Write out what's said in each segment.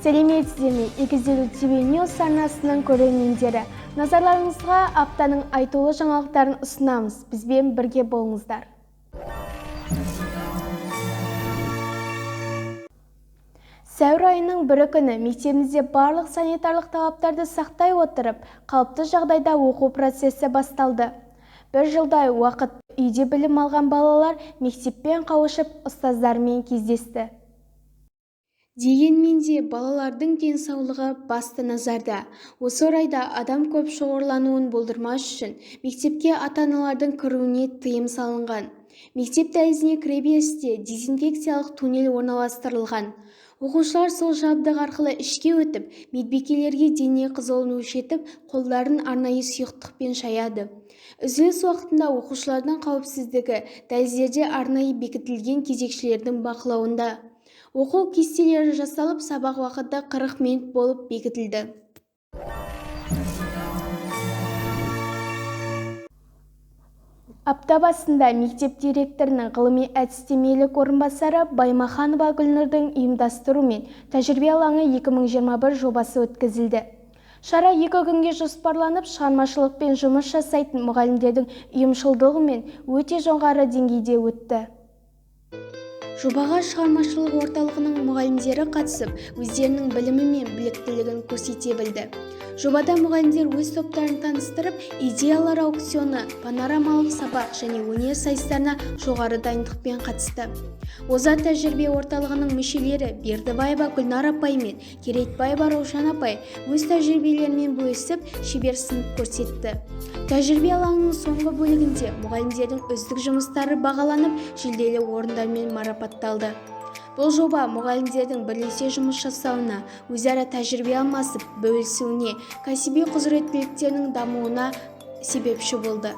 Сәлеметсіздер ме? Егіздері ТВ Ньюс арнасының көрермендері. Назарларыңызға аптаның айтулы жаңалықтарын ұсынамыз. Бізбен бірге болыңыздар. Сәуір айының 1 күні мектебімізде барлық санитарлық талаптарды сақтай отырып, қалыпты жағдайда оқу процесі басталды. Бір жылдай уақыт үйде білім алған балалар мектеппен қауышып, ұстаздарымен кездесті. Дегенмен де балалардың денсаулығы басты назарда. Осы орайда адам көп шоғырлануын болдырмас үшін мектепке ата-аналардың кіруіне тыйым салынған. Мектеп дәлізіне кіреберісте дезинфекциялық туннель орналастырылған. Оқушылар сол жабдық арқылы ішке өтіп, медбикелерге дене қызуын өлшетіп, қолдарын арнайы сұйықтықпен шаяды. Үзіліс уақытында оқушылардың қауіпсіздігі дәліздерде арнайы бекітілген кезекшілердің бақылауында. Оқу кестелері жасалып, сабақ уақыты 40 минут болып бекітілді. Апта басында мектеп директорының ғылыми әдістемелік орынбасары Баймаханова Гүлнұрдың ұйымдастыруымен тәжірибе алаңы 2021 жобасы өткізілді. Шара 2 күнге жоспарланып, шығармашылықпен жұмыс жасайтын мұғалімдердің ұйымшылдығымен өте жоғары деңгейде өтті. Жобаға шығармашылық орталығының мұғалімдері қатысып, өздерінің білімі мен біліктілігін көрсете білді. Жобада мұғалімдер өз топтарын таныстырып, идеялар аукционы, панорамалық сабақ және өнер сайыстарына жоғары дайындықпен қатысты. Озат тәжірибе орталығының мүшелері Бердібаева Гүлнар апай мен Керейтбаева Раушан апай өз тәжірибелерімен бөлісіп, шебер сынып көрсетті. Тәжірибе алаңының соңғы бөлігінде мұғалімдердің үздік жұмыстары бағаланып, жүлделі орындармен марапатталды. Бұл жоба мұғалімдердің бірлесе жұмыс жасауына, өзара тәжірибе алмасып, бөлісуіне, кәсіби құзыреттіліктерінің дамуына себепші болды.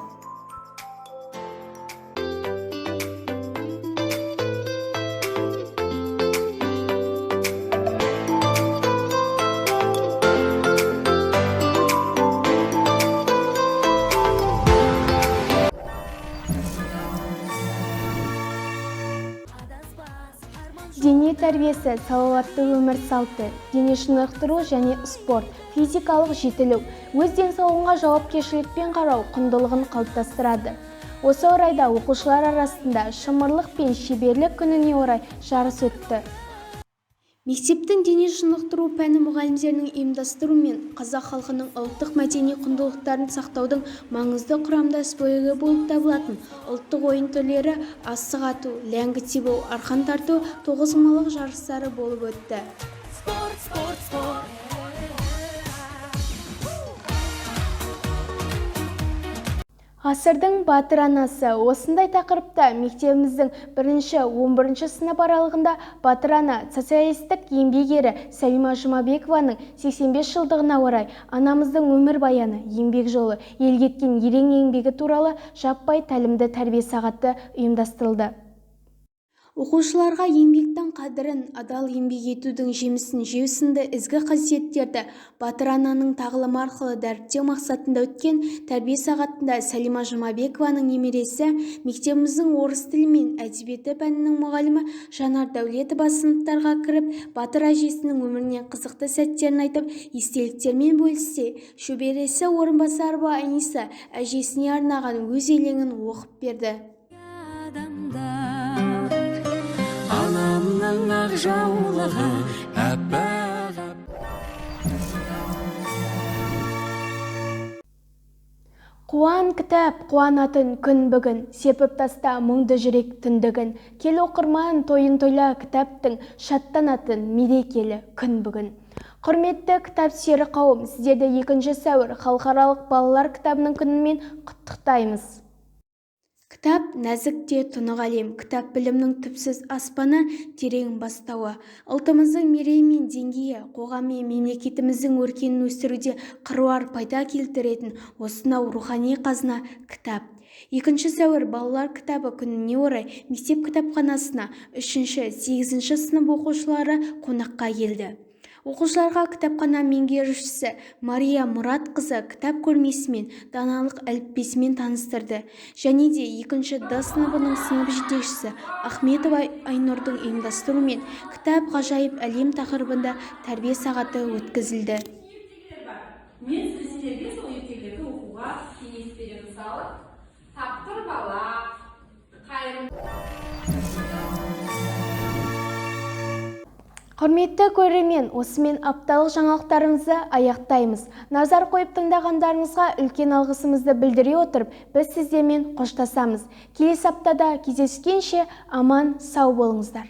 Дене тәрбиесі, салауатты өмір салты, дене шынықтыру және спорт, физикалық жетілу, өз денсаулығына жауапкершілікпен қарау құндылығын қалыптастырады. Осы орайда оқушылар арасында шымырлық пен шеберлік күніне орай жарыс өтті. Мектептің дене шынықтыру пәні мұғалімдерінің ұйымдастыруымен қазақ халқының ұлттық мәдени құндылықтарын сақтаудың маңызды құрамдас бөлігі болып табылатын ұлттық ойын түрлері асық ату, ләңгі тебу, арқан тарту, тоғызқұмалақ жарыстары болып өтті. Спорт. Ғасырдың батыр анасы. Осындай тақырыпта мектебіміздің 1-11 сынып аралығында батыр ана социалистік еңбек ері Сәлима Жұмабекованың 85 жылдығына орай анамыздың өмір баяны, еңбек жолы, елге еткен ерен еңбегі туралы жаппай тәлімді тәрбие сағаты ұйымдастырылды. Оқушыларға еңбектің қадірін, адал еңбек етудің жемісін жеу сынды ізгі қасиеттерді батыр ананың тағылымы арқылы дәріптеу мақсатында өткен тәрбие сағатында Сәлима Жұмабекованың немересі, мектебіміздің орыс тілі мен әдебиеті пәнінің мұғалімі Жанар Дәулетова сыныптарға кіріп, батыр әжесінің өмірінен қызықты сәттерін айтып, естеліктермен бөліссе, шөбересі орынбасарова Аниса әжесіне арнаған өз өлеңін оқып берді. Анамның ақ жаулығы әппақ. Қуан кітап, қуанатын күн бүгін, сепіп таста мұңды жүрек түндігін. Кел оқырман тойын тойла кітаптың, шаттанатын мерекелі күн бүгін. Құрметті кітап сүйер қауым, сіздерді 2 сәуір халықаралық балалар кітабының күнімен құттықтаймыз. Кітап нәзік те тұнық әлем, кітап білімнің түпсіз аспаны, терең бастауы. Ұлтымыздың мерейі мен деңгейі, қоғам мен мемлекетіміздің өркенін өсіруде қыруар пайда келтіретін осынау рухани қазына кітап. 2 сәуір балалар кітабы күніне орай мектеп кітапханасына 3-8 сынып оқушылары қонаққа келді. Оқушыларға кітапхана меңгерушісі Мария Мұратқызы кітап көрмесімен даналық әліппесімен таныстырды. Және де 2-ші Д сыныбының сынып жетекшісі Ахметова Айнұрдың ұйымдастыруымен кітап ғажайып әлем тақырыбында тәрбие сағаты өткізілді. Мен сіздерге сол ертегілерді оқуға кеңес беремін. Мысалы, тапқыр бала, Құрметті көрермен, осымен апталық жаңалықтарымызды аяқтаймыз. Назар қойып тыңдағандарыңызға үлкен алғысымызды білдіре отырып, біз сіздермен қоштасамыз. Келесі аптада кездескенше аман сау болыңыздар.